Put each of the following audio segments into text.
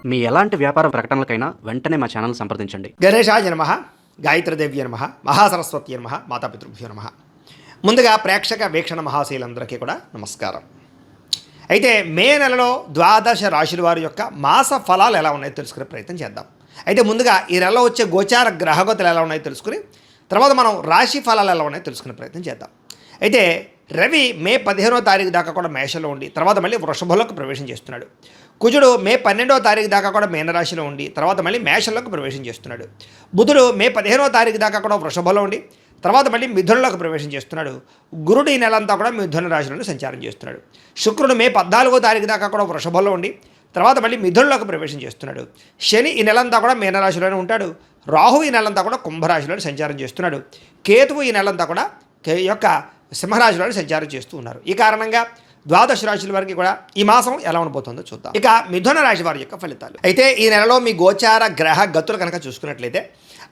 మీ ఎలాంటి వ్యాపార ప్రకటనలకైనా వెంటనే మా ఛానల్ సంప్రదించండి. గణేశాయ నమః, గాయత్రీదేవ్య నమః, మహాసరస్వతి నమః, మాతాపితృభ్యో నమః. ముందుగా ప్రేక్షక వీక్షణ మహాశీలందరికీ కూడా నమస్కారం. అయితే మే నెలలో ద్వాదశ రాశుల వారి యొక్క మాస ఫలాలు ఎలా ఉన్నాయో తెలుసుకునే ప్రయత్నం చేద్దాం. అయితే ముందుగా ఈ నెలలో వచ్చే గోచార గ్రహగతులు ఎలా ఉన్నాయో తెలుసుకుని తర్వాత మనం రాశి ఫలాలు ఎలా ఉన్నాయో తెలుసుకునే ప్రయత్నం చేద్దాం. అయితే రవి మే 15వ తారీఖు దాకా కూడా మేషంలో ఉండి తర్వాత మళ్ళీ వృషభంలోకి ప్రవేశం చేస్తున్నాడు. కుజుడు మే 12వ తారీఖు దాకా కూడా మీనరాశిలో ఉండి తర్వాత మళ్ళీ మేషంలోకి ప్రవేశం చేస్తున్నాడు. బుధుడు మే 15వ తారీఖు దాకా కూడా వృషభంలో ఉండి తర్వాత మళ్ళీ మిథునంలోకి ప్రవేశం చేస్తున్నాడు. గురుడు ఈ నెలంతా కూడా మిథున రాశిలోనే సంచారం చేస్తున్నాడు. శుక్రుడు మే 14వ తారీఖు దాకా కూడా వృషభంలో ఉండి తర్వాత మళ్ళీ మిథునంలోకి ప్రవేశం చేస్తున్నాడు. శని ఈ నెలంతా కూడా మీనరాశిలోనే ఉంటాడు. రాహు ఈ నెలంతా కూడా కుంభరాశిలోనే సంచారం చేస్తున్నాడు. కేతువు ఈ నెలంతా కూడా యొక్క సింహరాశిలోనే సంచారం చేస్తూ ఉన్నారు. ఈ కారణంగా ద్వాదశ రాశుల వారికి కూడా ఈ మాసం ఎలా ఉండబోతుందో చూద్దాం. ఇక మిథున రాశి వారి యొక్క ఫలితాలు. అయితే ఈ నెలలో మీ గోచార గ్రహ గతులు కనుక చూసుకున్నట్లయితే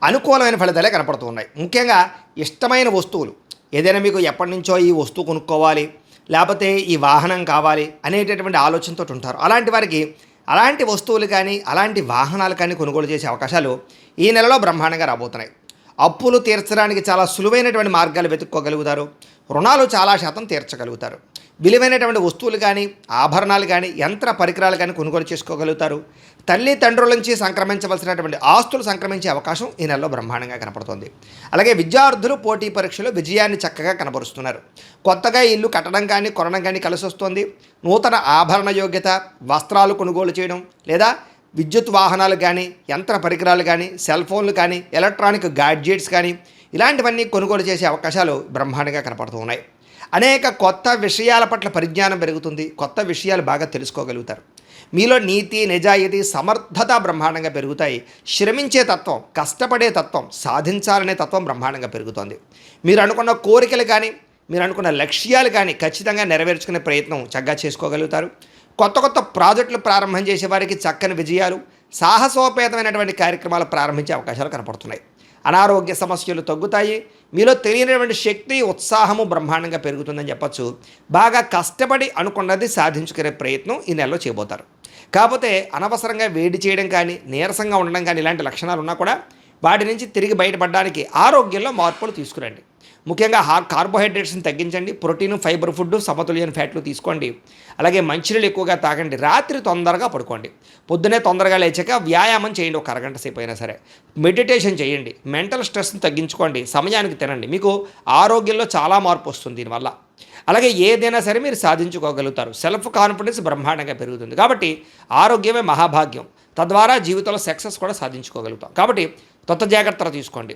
అనుకూలమైన ఫలితాలే కనపడుతూ ఉన్నాయి. ముఖ్యంగా ఇష్టమైన వస్తువులు ఏదైనా మీకు ఎప్పటి నుంచో ఈ వస్తువు కొనుక్కోవాలి లేకపోతే ఈ వాహనం కావాలి అనేటటువంటి ఆలోచనతో ఉంటారు. అలాంటి వారికి అలాంటి వస్తువులు కానీ అలాంటి వాహనాలు కానీ కొనుగోలు చేసే అవకాశాలు ఈ నెలలో బ్రహ్మాండంగా రాబోతున్నాయి. అప్పులు తీర్చడానికి చాలా సులువైనటువంటి మార్గాలు వెతుక్కోగలుగుతారు. రుణాలు చాలా శాతం తీర్చగలుగుతారు. విలువైనటువంటి వస్తువులు కానీ ఆభరణాలు కానీ యంత్ర పరికరాలు కానీ కొనుగోలు చేసుకోగలుగుతారు. తల్లిదండ్రుల నుంచి సంక్రమించవలసినటువంటి ఆస్తులు సంక్రమించే అవకాశం ఈ నెలలో బ్రహ్మాండంగా కనపడుతుంది. అలాగే విద్యార్థులు పోటీ పరీక్షలో విజయాన్ని చక్కగా కనబరుస్తున్నారు. కొత్తగా ఇల్లు కట్టడం కానీ కొనడం కానీ కలిసి వస్తుంది. నూతన ఆభరణ యోగ్యత, వస్త్రాలు కొనుగోలు చేయడం లేదా విద్యుత్ వాహనాలు కానీ యంత్ర పరికరాలు కానీ సెల్ ఫోన్లు కానీ ఎలక్ట్రానిక్ గాడ్జెట్స్ కానీ ఇలాంటివన్నీ కొనుగోలు చేసే అవకాశాలు బ్రహ్మాండంగా కనపడుతూ ఉన్నాయి. అనేక కొత్త విషయాల పట్ల పరిజ్ఞానం పెరుగుతుంది. కొత్త విషయాలు బాగా తెలుసుకోగలుగుతారు. మీలో నీతి, నిజాయితీ, సమర్థత బ్రహ్మాండంగా పెరుగుతాయి. శ్రమించే తత్వం, కష్టపడే తత్వం, సాధించాలనే తత్వం బ్రహ్మాండంగా పెరుగుతుంది. మీరు అనుకున్న కోరికలు కానీ మీరు అనుకున్న లక్ష్యాలు కానీ ఖచ్చితంగా నెరవేర్చుకునే ప్రయత్నం చక్కగా చేసుకోగలుగుతారు. కొత్త కొత్త ప్రాజెక్టులు ప్రారంభం చేసే వారికి చక్కని విజయాలు, సాహసోపేతమైనటువంటి కార్యక్రమాలు ప్రారంభించే అవకాశాలు కనపడుతున్నాయి. అనారోగ్య సమస్యలు తగ్గుతాయి. మీలో తెలియనటువంటి శక్తి, ఉత్సాహము బ్రహ్మాండంగా పెరుగుతుందని చెప్పచ్చు. బాగా కష్టపడి అనుకున్నది సాధించుకునే ప్రయత్నం ఈ నెలలో చేయబోతారు. కాకపోతే అనవసరంగా వేడి చేయడం కానీ నీరసంగా ఉండడం కానీ ఇలాంటి లక్షణాలు ఉన్నా కూడా వాటి నుంచి తిరిగి బయటపడడానికి ఆరోగ్యంలో మార్పులు తీసుకురండి. ముఖ్యంగా కార్బోహైడ్రేట్స్ని తగ్గించండి. ప్రోటీన్, ఫైబర్ ఫుడ్, సమతుల్యమైన ఫ్యాట్లు తీసుకోండి. అలాగే మంచినీళ్ళు ఎక్కువగా తాగండి. రాత్రి తొందరగా పడుకోండి. పొద్దునే తొందరగా లేచాక వ్యాయామం చేయండి. ఒక అరగంట సేపు అయినా సరే మెడిటేషన్ చేయండి. మెంటల్ స్ట్రెస్ని తగ్గించుకోండి. సమయానికి తినండి. మీకు ఆరోగ్యంలో చాలా మార్పు వస్తుంది దీనివల్ల. అలాగే ఏదైనా సరే మీరు సాధించుకోగలుగుతారు. సెల్ఫ్ కాన్ఫిడెన్స్ బ్రహ్మాండంగా పెరుగుతుంది. కాబట్టి ఆరోగ్యమే మహాభాగ్యం. తద్వారా జీవితంలో సక్సెస్ కూడా సాధించుకోగలుగుతాం. కాబట్టి కొత్త జాగ్రత్తలు తీసుకోండి.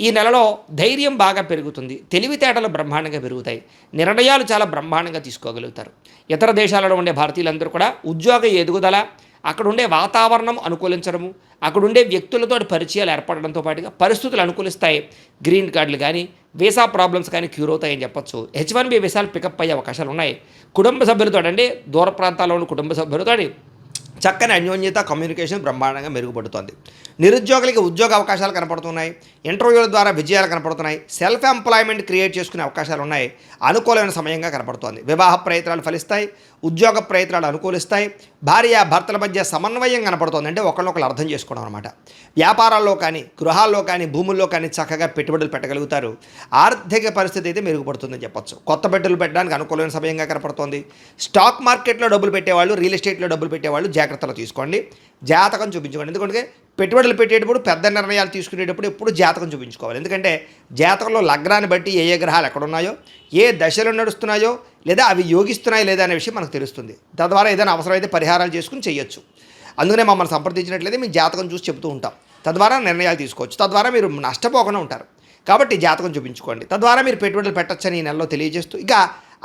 ఈ నెలలో ధైర్యం బాగా పెరుగుతుంది. తెలివితేటలు బ్రహ్మాండంగా పెరుగుతాయి. నిర్ణయాలు చాలా బ్రహ్మాండంగా తీసుకోగలుగుతారు. ఇతర దేశాలలో ఉండే భారతీయులందరూ కూడా ఉద్యోగ ఎదుగుదల, అక్కడ ఉండే వాతావరణం అనుకూలించడము, అక్కడుండే వ్యక్తులతో పరిచయాలు ఏర్పడడంతో పాటుగా పరిస్థితులు అనుకూలిస్తాయి. గ్రీన్ కార్డులు కానీ వీసా ప్రాబ్లమ్స్ కానీ క్యూర్ అవుతాయని చెప్పొచ్చు. H1B వీసాలు పికప్ అయ్యే అవకాశాలు ఉన్నాయి. కుటుంబ సభ్యులతో అంటే దూర ప్రాంతాల్లో ఉన్న కుటుంబ సభ్యులతో చక్కని అన్యోన్యత, కమ్యూనికేషన్ బ్రహ్మాండంగా మెరుగుపడుతుంది. నిరుద్యోగులకి ఉద్యోగ అవకాశాలు కనపడుతున్నాయి. ఇంటర్వ్యూల ద్వారా విజయాలు కనపడుతున్నాయి. సెల్ఫ్ ఎంప్లాయ్మెంట్ క్రియేట్ చేసుకునే అవకాశాలు ఉన్నాయి. అనుకూలమైన సమయంగా కనపడుతోంది. వివాహ ప్రయత్నాలు ఫలిస్తాయి. ఉద్యోగ ప్రయత్నాలు అనుకూలిస్తాయి. భార్య భర్తల మధ్య సమన్వయం కనపడుతోంది. అంటే ఒకరినొకరు అర్థం చేసుకోవడం అనమాట. వ్యాపారాల్లో కానీ గృహాల్లో కానీ భూముల్లో కానీ చక్కగా పెట్టుబడులు పెట్టగలుగుతారు. ఆర్థిక పరిస్థితి అయితే మెరుగుపడుతుందని చెప్పొచ్చు. కొత్త పెట్టుబడులు పెట్టడానికి అనుకూలమైన సమయంగా కనపడుతోంది. స్టాక్ మార్కెట్లో డబ్బులు పెట్టేవాళ్ళు, రియల్ ఎస్టేట్లో డబ్బులు పెట్టేవాళ్ళు జాగ్రత్తలు తీసుకోండి. జాతకం చూపించుకోండి. ఎందుకంటే పెట్టుబడులు పెట్టేటప్పుడు పెద్ద నిర్ణయాలు తీసుకునేటప్పుడు ఎప్పుడు జాతకం చూపించుకోవాలి. ఎందుకంటే జాతకంలో లగ్నాన్ని బట్టి ఏ ఏ గ్రహాలు ఎక్కడున్నాయో, ఏ దశలు నడుస్తున్నాయో లేదా అవి యోగిస్తున్నాయో లేదా అనే విషయం మనకు తెలుస్తుంది. తద్వారా ఏదైనా అవసరమైతే పరిహారాలు చేసుకుని చేయొచ్చు. అందుకనే మమ్మల్ని సంప్రదించినట్లయితే మీ జాతకం చూసి చెప్తూ ఉంటాం. తద్వారా నిర్ణయాలు తీసుకోవచ్చు. తద్వారా మీరు నష్టపోకుండా ఉంటారు. కాబట్టి జాతకం చూపించుకోండి. తద్వారా మీరు పెట్టుబడులు పెట్టచ్చని ఈ నెలలో తెలియజేస్తూ ఇక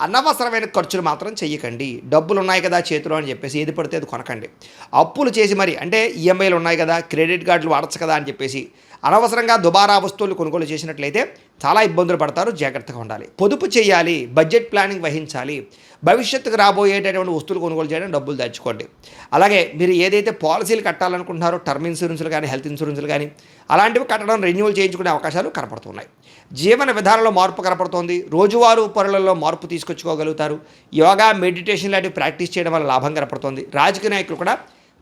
అనవసరమైన ఖర్చులు మాత్రం చెయ్యకండి. డబ్బులు ఉన్నాయి కదా చేతిలో అని చెప్పేసి ఏది పడితే అది కొనకండి. అప్పులు చేసి మరి అంటే ఈఎంఐలు ఉన్నాయి కదా, క్రెడిట్ కార్డులు వాడచ్చు కదా అని చెప్పేసి అనవసరంగా దుబారా వస్తువులు కొనుగోలు చేసినట్లయితే చాలా ఇబ్బందులు పడతారు. జాగ్రత్తగా ఉండాలి. పొదుపు చేయాలి. బడ్జెట్ ప్లానింగ్ వహించాలి. భవిష్యత్తుకు రాబోయేటటువంటి వస్తువులు కొనుగోలు చేయడం, డబ్బులు దాచుకోండి. అలాగే మీరు ఏదైతే పాలసీలు కట్టాలనుకుంటున్నారో టర్మ్ ఇన్సూరెన్స్లు కానీ హెల్త్ ఇన్సూరెన్స్లు కానీ అలాంటివి కట్టడం, రెన్యువల్ చేయించుకునే అవకాశాలు కనపడుతున్నాయి. జీవన విధానంలో మార్పు కనపడుతోంది. రోజువారీ పనులలో మార్పు తీసుకొచ్చుకోగలుగుతారు. యోగా, మెడిటేషన్ లాంటివి ప్రాక్టీస్ చేయడం వల్ల లాభం కనపడుతోంది. రాజకీయ నాయకులు కూడా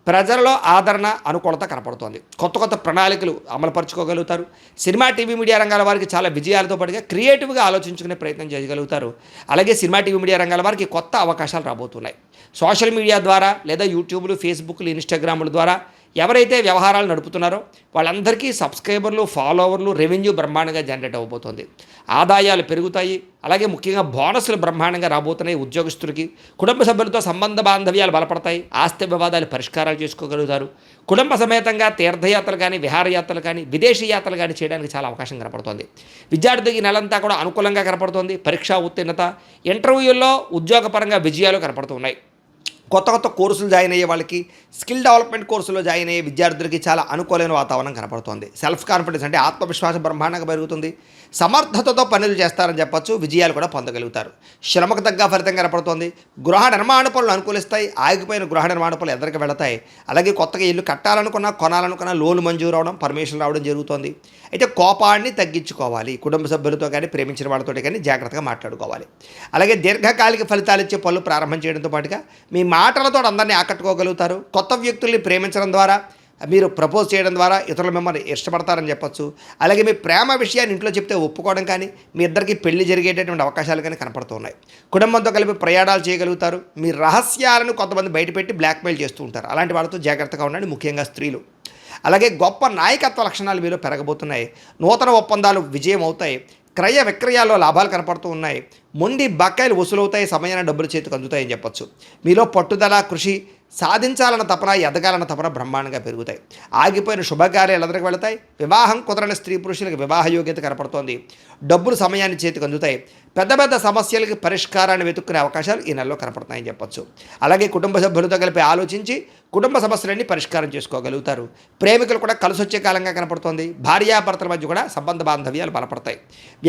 ప్రజలలో ఆదరణ అనుకూలత కనపడుతోంది. కొత్త కొత్త ప్రణాళికలు అమలుపరుచుకోగలుగుతారు. సినిమా టీవీ మీడియా రంగాల వారికి చాలా విజయాలతో పాటుగా క్రియేటివ్గా ఆలోచించుకునే ప్రయత్నం చేయగలుగుతారు. అలాగే సినిమా టీవీ మీడియా రంగాల వారికి కొత్త అవకాశాలు రాబోతున్నాయి. సోషల్ మీడియా ద్వారా లేదా యూట్యూబ్లు, ఫేస్బుక్లు, ఇన్స్టాగ్రాముల ద్వారా ఎవరైతే వ్యవహారాలు నడుపుతున్నారో వాళ్ళందరికీ సబ్స్క్రైబర్లు, ఫాలోవర్లు, రెవెన్యూ బ్రహ్మాండంగా జనరేట్ అవ్వబోతోంది. ఆదాయాలు పెరుగుతాయి. అలాగే ముఖ్యంగా బోనస్లు బ్రహ్మాండంగా రాబోతున్నాయి. ఉద్యోగస్తులకి కుటుంబ సభ్యులతో సంబంధ బాంధవ్యాలు బలపడతాయి. ఆస్తి వివాదాలు పరిష్కారాలు చేసుకోగలుగుతారు. కుటుంబ సమేతంగా తీర్థయాత్రలు కానీ, విహారయాత్రలు కానీ, విదేశీ యాత్రలు కానీ చేయడానికి చాలా అవకాశం కనపడుతోంది. విద్యార్థికి నెలంతా కూడా అనుకూలంగా కనపడుతోంది. పరీక్షా ఉత్తీర్ణత, ఇంటర్వ్యూల్లో ఉద్యోగపరంగా విజయాలు కనపడుతున్నాయి. కొత్త కొత్త కోర్సులు జాయిన్ అయ్యే వాళ్ళకి, స్కిల్ డెవలప్మెంట్ కోర్సులో జాయిన్ అయ్యే విద్యార్థులకి చాలా అనుకూలమైన వాతావరణం కనపడుతోంది. సెల్ఫ్ కాన్ఫిడెన్స్ అంటే ఆత్మవిశ్వాసం బ్రహ్మాండంగా పెరుగుతుంది. సమర్థతతో పనులు చేస్తారని చెప్పొచ్చు. విజయాలు కూడా పొందగలుగుతారు. శ్రమకు తగ్గ ఫలితం కనపడుతోంది. గృహ నిర్మాణ పనులు అనుకూలిస్తాయి. ఆగిపోయిన గృహ నిర్మాణ పనులు ఎదురుకు వెళతాయి. అలాగే కొత్తగా ఇల్లు కట్టాలనుకున్నా, కొనాలనుకున్నా లోన్ మంజూరు అవడం, పర్మిషన్ రావడం జరుగుతోంది. అయితే కోపాన్ని తగ్గించుకోవాలి. కుటుంబ సభ్యులతో కానీ, ప్రేమించిన వాళ్ళతో కానీ జాగ్రత్తగా మాట్లాడుకోవాలి. అలాగే దీర్ఘకాలిక ఫలితాలు ఇచ్చే పనులు ప్రారంభం చేయడంతో పాటుగా మీ మాటలతో అందరినీ ఆకట్టుకోగలుగుతారు. కొత్త వ్యక్తుల్ని ప్రేమించడం ద్వారా, మీరు ప్రపోజ్ చేయడం ద్వారా ఇతరులు మిమ్మల్ని ఇష్టపడతారని చెప్పొచ్చు. అలాగే మీ ప్రేమ విషయాన్ని ఇంట్లో చెప్తే ఒప్పుకోవడం కానీ, మీ ఇద్దరికి పెళ్లి జరిగేటటువంటి అవకాశాలు కానీ కనపడుతున్నాయి. కుటుంబంతో కలిపి ప్రయాణాలు చేయగలుగుతారు. మీ రహస్యాలను కొంతమంది బయటపెట్టి బ్లాక్మెయిల్ చేస్తూ ఉంటారు. అలాంటి వాళ్ళతో జాగ్రత్తగా ఉండండి, ముఖ్యంగా స్త్రీలు. అలాగే గొప్ప నాయకత్వ లక్షణాలు మీలో పెరగబోతున్నాయి. నూతన ఒప్పందాలు విజయం అవుతాయి. క్రయ విక్రయాల్లో లాభాలు కనపడుతూ ఉన్నాయి. మొండి బకాయిలు వసూలవుతాయి. సమయాన డబ్బులు చేతికి అందుతాయని చెప్పొచ్చు. మీలో పట్టుదల, కృషి, సాధించాలన్న తపన, ఎదగాలన్న తపన బ్రహ్మాండంగా పెరుగుతాయి. ఆగిపోయిన శుభకార్యాలు ఎదురుకు వెళతాయి. వివాహం కుదరని స్త్రీ పురుషులకు వివాహ యోగ్యత కనపడుతోంది. డబ్బులు సమయాన్ని చేతికి అందుతాయి. పెద్ద పెద్ద సమస్యలకి పరిష్కారాన్ని వెతుక్కునే అవకాశాలు ఈ నెలలో కనపడుతున్నాయని చెప్పొచ్చు. అలాగే కుటుంబ సభ్యులతో కలిపి ఆలోచించి కుటుంబ సమస్యలన్నీ పరిష్కారం చేసుకోగలుగుతారు. ప్రేమికులు కూడా కలిసి వచ్చే కాలంగా కనపడుతోంది. భార్యాభర్తల మధ్య కూడా సంబంధ బాంధవ్యాలు బలపడతాయి.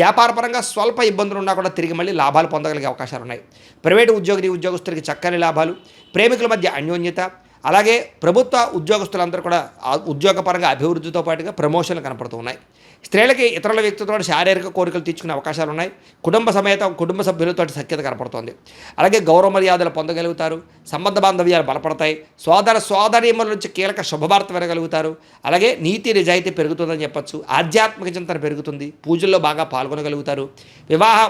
వ్యాపారపరంగా స్వల్ప ఇబ్బందులు ఉన్నా కూడా తిరిగి మళ్ళీ లాభాలు పొందగలిగే అవకాశాలు ఉన్నాయి. ప్రైవేటు ఉద్యోగస్తులకి చక్కని లాభాలు, ప్రేమికుల మధ్య అన్యోన్యత, అలాగే ప్రభుత్వ ఉద్యోగస్తులందరూ కూడా ఉద్యోగపరంగా అభివృద్ధితో పాటుగా ప్రమోషన్లు కనపడుతూ ఉన్నాయి. స్త్రీలకి ఇతరుల వ్యక్తితో శారీరక కోరికలు తీర్చుకునే అవకాశాలు ఉన్నాయి. కుటుంబ సభ్యులతో సఖ్యత కనపడుతోంది. అలాగే గౌరవ మర్యాదలు పొందగలుగుతారు. సంబంధ బాంధవ్యాలు బలపడతాయి. సోదరీమణుల నుంచి కీలక శుభవార్త వినగలుగుతారు. అలాగే నీతి నిజాయితీ పెరుగుతుందని చెప్పొచ్చు. ఆధ్యాత్మిక చింతన పెరుగుతుంది. పూజల్లో బాగా పాల్గొనగలుగుతారు.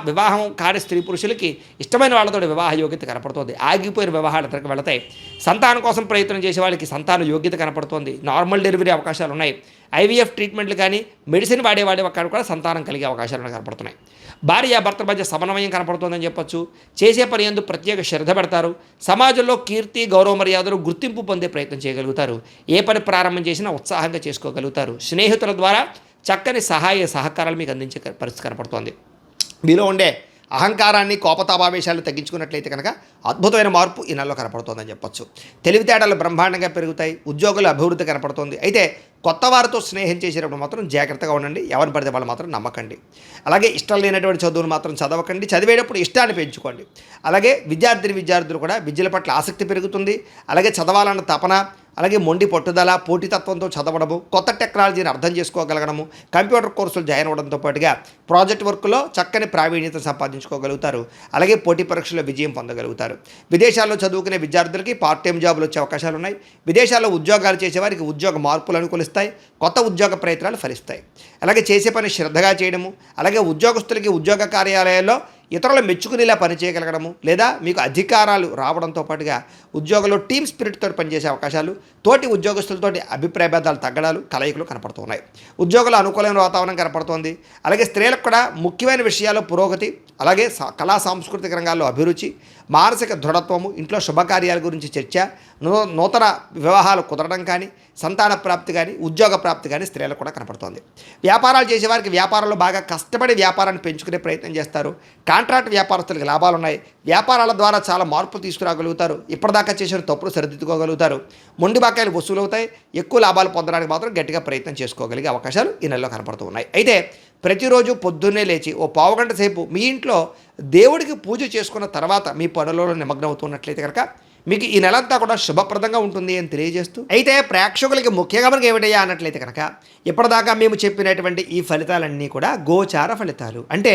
వివాహం కాని స్త్రీ పురుషులకి ఇష్టమైన వాళ్ళతో వివాహ యోగ్యత కనపడుతుంది. ఆగిపోయిన వివాహాలు ఎదురుకు వెళతాయి. సంతానం కోసం ప్రయత్నం చేసే వాళ్ళకి సంతాన యోగ్యత కనపడుతోంది. నార్మల్ డెలివరీ అవకాశాలు ఉన్నాయి. ఐవీఎఫ్ ట్రీట్మెంట్లు కానీ, మెడిసిన్ వాడే అక్కడ కూడా సంతానం కలిగే అవకాశాలు కనపడుతున్నాయి. భార్యాభర్తల మధ్య సమన్వయం కనపడుతుందని చెప్పొచ్చు. చేసే పని యందు ప్రత్యేక శ్రద్ధ పెడతారు. సమాజంలో కీర్తి, గౌరవ మర్యాదలు, గుర్తింపు పొందే ప్రయత్నం చేయగలుగుతారు. ఏ పని ప్రారంభం చేసినా ఉత్సాహంగా చేసుకోగలుగుతారు. స్నేహితుల ద్వారా చక్కని సహకారాలు మీకు అందించే పరిస్థితి కనపడుతోంది. మీలో ఉండే అహంకారాన్ని, కోపతాపావేశాలు తగ్గించుకున్నట్లయితే కనుక అద్భుతమైన మార్పు ఈ నెలలో కనపడుతోందని చెప్పొచ్చు. తెలివితేటలు బ్రహ్మాండంగా పెరుగుతాయి. ఉద్యోగుల అభివృద్ధి కనపడుతోంది. అయితే కొత్త వారితో స్నేహం చేసేటప్పుడు మాత్రం జాగ్రత్తగా ఉండండి. ఎవరిని పడితే వాళ్ళు మాత్రం నమ్మకండి. అలాగే ఇష్టం లేనటువంటి చదువులు మాత్రం చదవకండి. చదివేటప్పుడు ఇష్టాన్ని పెంచుకోండి. అలాగే విద్యార్థులు కూడా విద్యల పట్ల ఆసక్తి పెరుగుతుంది. అలాగే చదవాలన్న తపన, అలాగే మొండి పట్టుదల, పోటీతత్వంతో చదవడము, కొత్త టెక్నాలజీని అర్థం చేసుకోగలగడము, కంప్యూటర్ కోర్సులు జాయిన్ అవ్వడంతో పాటుగా ప్రాజెక్ట్ వర్క్లో చక్కని ప్రావీణ్యత సంపాదించుకోగలుగుతారు. అలాగే పోటీ పరీక్షల్లో విజయం పొందగలుగుతారు. విదేశాల్లో చదువుకునే విద్యార్థులకి పార్ట్ టైం జాబులు వచ్చే అవకాశాలు ఉన్నాయి. విదేశాల్లో ఉద్యోగాలు చేసేవారికి ఉద్యోగ మార్పులు అనుకూలిస్తాయి. కొత్త ఉద్యోగ ప్రయత్నాలు ఫలిస్తాయి. అలాగే చేసే పని శ్రద్ధగా చేయడము, అలాగే ఉద్యోగస్తులకి ఉద్యోగ కార్యాలయాల్లో ఇతరులు మెచ్చుకునేలా పనిచేయగలగడము, లేదా మీకు అధికారాలు రావడంతో పాటుగా ఉద్యోగంలో టీమ్ స్పిరిట్తో పనిచేసే అవకాశాలు, తోటి ఉద్యోగస్తులతోటి అభిప్రాయ భేదాలు తగ్గడాలు, కలయికలు కనపడుతున్నాయి. ఉద్యోగుల అనుకూలమైన వాతావరణం కనపడుతోంది. అలాగే స్త్రీలకు కూడా ముఖ్యమైన విషయాల్లో పురోగతి, అలాగే కళా సాంస్కృతిక రంగాల్లో అభిరుచి, మానసిక దృఢత్వము, ఇంట్లో శుభకార్యాల గురించి చర్చ, నూతన వివాహాలు కుదరడం కానీ, సంతాన ప్రాప్తి కానీ, ఉద్యోగ ప్రాప్తి కానీ స్త్రీలకు కూడా కనపడుతోంది. వ్యాపారాలు చేసేవారికి వ్యాపారంలో బాగా కష్టపడి వ్యాపారాన్ని పెంచుకునే ప్రయత్నం చేస్తారు. కాంట్రాక్ట్ వ్యాపారస్తులకు లాభాలు ఉన్నాయి. వ్యాపారాల ద్వారా చాలా మార్పులు తీసుకురాగలుగుతారు. ఇప్పటిదాకా చేసిన తప్పులు సరిదిద్దుకోగలుగుతారు. మొండి బాకాయలు వసూలు అవుతాయి. ఎక్కువ లాభాలు పొందడానికి మాత్రం గట్టిగా ప్రయత్నం చేసుకోగలిగే అవకాశాలు ఈ నెలలో కనపడుతూ ఉన్నాయి. అయితే ప్రతిరోజు పొద్దున్నే లేచి ఓ పావుగంట సేపు మీ ఇంట్లో దేవుడికి పూజ చేసుకున్న తర్వాత మీ పనులలో నిమగ్నం అవుతున్నట్లయితే కనుక మీకు ఈ నెలంతా కూడా శుభప్రదంగా ఉంటుంది అని తెలియజేస్తూ, అయితే ప్రేక్షకులకి ముఖ్యంగా మనకి ఏమిటయ్యా అన్నట్లయితే కనుక ఇప్పటిదాకా మేము చెప్పినటువంటి ఈ ఫలితాలన్నీ కూడా గోచార ఫలితాలు. అంటే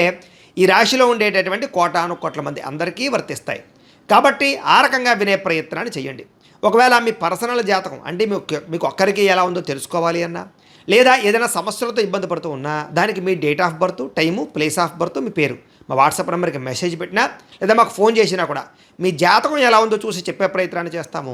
ఈ రాశిలో ఉండేటటువంటి కోటాను కోట్ల మంది అందరికీ వర్తిస్తాయి. కాబట్టి ఆ రకంగా వినే ప్రయత్నాన్ని చేయండి. ఒకవేళ మీ పర్సనల్ జాతకం అంటే మీకు ఒక్కరికి ఎలా ఉందో తెలుసుకోవాలి అన్నా, లేదా ఏదైనా సమస్యలతో ఇబ్బంది పడుతూ ఉన్నా దానికి మీ date of birth, time, place of birth, మీ పేరు మా వాట్సాప్ నెంబర్కి మెసేజ్ పెట్టినా లేదా మాకు ఫోన్ చేసినా కూడా మీ జాతకం ఎలా ఉందో చూసి చెప్పే ప్రయత్నాన్ని చేస్తాము.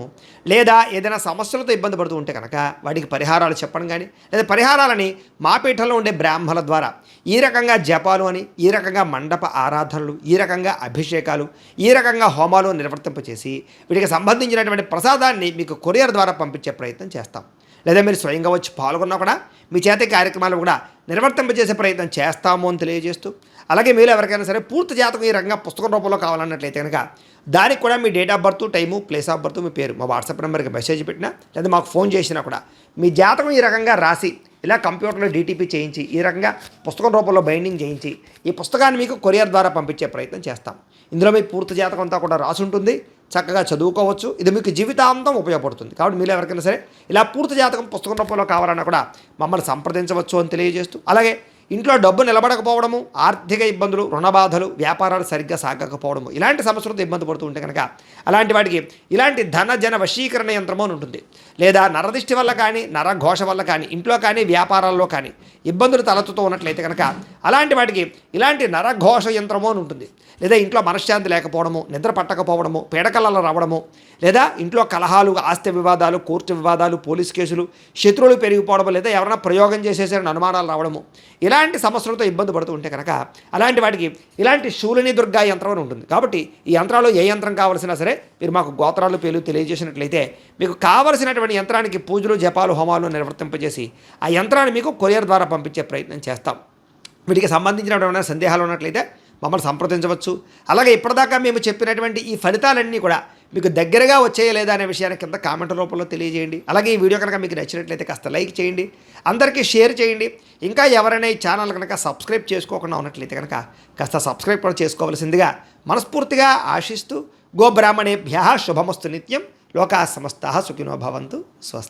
లేదా ఏదైనా సమస్యలతో ఇబ్బంది పడుతూ ఉంటే కనుక వాటికి పరిహారాలు చెప్పడం కానీ లేదా పరిహారాలని మా పీఠంలో ఉండే బ్రాహ్మణుల ద్వారా ఈ రకంగా జపాలు అని, ఈ రకంగా మండప ఆరాధనలు, ఈ రకంగా అభిషేకాలు, ఈ రకంగా హోమాలు నిర్వర్తింపచేసి వీటికి సంబంధించినటువంటి ప్రసాదాన్ని మీకు కొరియర్ ద్వారా పంపించే ప్రయత్నం చేస్తాం. లేదా మీరు స్వయంగా వచ్చి పాల్గొన్నా కూడా మీ చేత కార్యక్రమాలు కూడా నిర్వర్తింపజేసే ప్రయత్నం చేస్తాము అని తెలియజేస్తూ, అలాగే మీరు ఎవరికైనా సరే పూర్తి జాతకం ఈ రకంగా పుస్తకం రూపంలో కావాలన్నట్లయితే కనుక దానికి కూడా మీ date of birth, time, place of birth, మీ పేరు మా వాట్సాప్ నెంబర్కి మెసేజ్ పెట్టినా లేదా మాకు ఫోన్ చేసినా కూడా మీ జాతకం ఈ రకంగా రాసి ఇలా కంప్యూటర్లో డీటీపీ చేయించి ఈ రకంగా పుస్తకం రూపంలో బైండింగ్ చేయించి ఈ పుస్తకాన్ని మీకు కొరియర్ ద్వారా పంపించే ప్రయత్నం చేస్తాం. ఇందులో మీ పూర్తి జాతకం అంతా కూడా రాసి ఉంటుంది, చక్కగా చదువుకోవచ్చు. ఇది మీకు జీవితాంతం ఉపయోగపడుతుంది. కాబట్టి మీరు ఎవరికైనా సరే ఇలా పూర్తి జాతకం పుస్తకం రూపంలో కావాలన్నా కూడా మమ్మల్ని సంప్రదించవచ్చు అని తెలియజేస్తూ, అలాగే ఇంట్లో డబ్బు నిలబడకపోవడము, ఆర్థిక ఇబ్బందులు, రుణబాధలు, వ్యాపారాలు సరిగ్గా సాగకపోవడము ఇలాంటి సమస్యలతో ఇబ్బంది పడుతూ ఉంటే కనుక అలాంటి వాటికి ఇలాంటి ధన జన వశీకరణ యంత్రము అని ఉంటుంది. లేదా నరదిష్టి వల్ల కానీ, నరఘోష వల్ల కానీ, ఇంట్లో కానీ వ్యాపారాల్లో కానీ ఇబ్బందులు తలెత్తుతూ ఉన్నట్లయితే కనుక అలాంటి వాటికి ఇలాంటి నరఘోష యంత్రము అని ఉంటుంది. లేదా ఇంట్లో మనశ్శాంతి లేకపోవడము, నిద్ర పట్టకపోవడము, పీడకలలో రావడము, లేదా ఇంట్లో కలహాలు, ఆస్తి వివాదాలు, కోర్టు వివాదాలు, పోలీస్ కేసులు, శత్రువులు పెరిగిపోవడము, లేదా ఎవరైనా ప్రయోగం చేసేసారని అనుమానాలు రావడము ఇలాంటి సమస్యలతో ఇబ్బంది పడుతూ ఉంటే కనుక అలాంటి వాటికి ఇలాంటి శూలిని దుర్గా యంత్రం అని ఉంటుంది. కాబట్టి ఈ యంత్రాలు ఏ యంత్రం కావాల్సినా సరే మీరు మాకు గోత్రాలు పేర్లు తెలియజేసినట్లయితే మీకు కావలసినటువంటి యంత్రానికి పూజలు, జపాలు, హోమాలు నిర్వర్తింపజేసి ఆ యంత్రాన్ని మీకు కొరియర్ ద్వారా పంపించే ప్రయత్నం చేస్తాం. వీటికి సంబంధించినటువంటి సందేహాలు ఉన్నట్లయితే మమ్మల్ని సంప్రదించవచ్చు. అలాగే ఇప్పటిదాకా మేము చెప్పినటువంటి ఈ ఫలితాలన్నీ కూడా మీకు దగ్గరగా వచ్చేయ లేదా అనే విషయాన్ని కింద కామెంట్ రూపంలో తెలియజేయండి. అలాగే ఈ వీడియో కనుక మీకు నచ్చినట్లయితే కాస్త లైక్ చేయండి, అందరికీ షేర్ చేయండి. ఇంకా ఎవరైనా ఈ ఛానల్ కనుక సబ్స్క్రైబ్ చేసుకోకుండా ఉన్నట్లయితే కనుక కాస్త సబ్స్క్రైబ్ కూడా చేసుకోవాల్సిందిగా మనస్ఫూర్తిగా ఆశిస్తూ, గోబ్రాహ్మణేభ్యః శుభమస్తు నిత్యం, లోకాः సమస్తాः సుఖినో భవంతు. స్వస్తి.